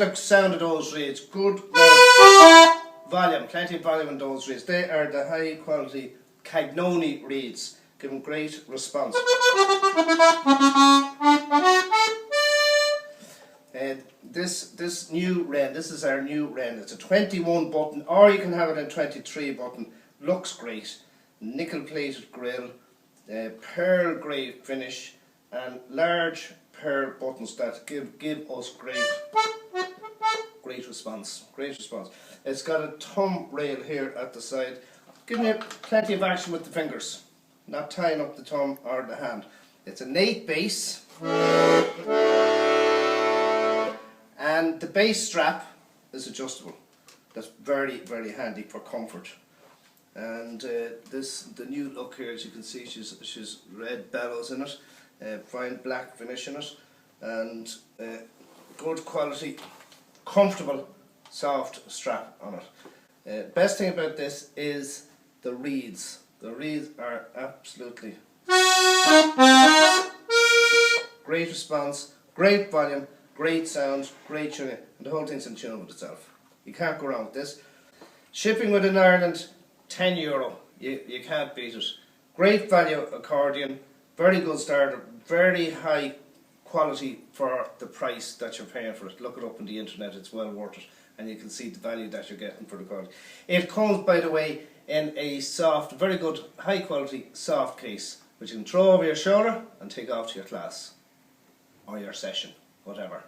the sound of those reeds. Good volume, plenty of volume in those reeds. They are the high quality Cagnoni reeds, giving great response. This new Wren, this is our new Wren. It's a 21 button, or you can have it in 23 button. Looks great. Nickel plated grille, pearl grey finish, and large pearl buttons that give us great response. Great response. It's got a thumb rail here at the side, giving you plenty of action with the fingers, not tying up the thumb or the hand. It's an 8 bass. And the bass strap is adjustable. That's very, very handy for comfort. And the new look here, as you can see, she's red bellows in it, fine black finish in it, and good quality, comfortable, soft strap on it. Best thing about this is the reeds. The reeds are absolutely great response, great volume, great sound, great tuning, and the whole thing's in tune with itself. You can't go wrong with this. Shipping within Ireland, €10. You can't beat it. Great value accordion, very good starter, very high quality for the price that you're paying for it. Look it up on the internet, it's well worth it, and you can see the value that you're getting for the quality. It comes, by the way, in a soft, very good, high quality soft case, which you can throw over your shoulder and take off to your class or your session, whatever.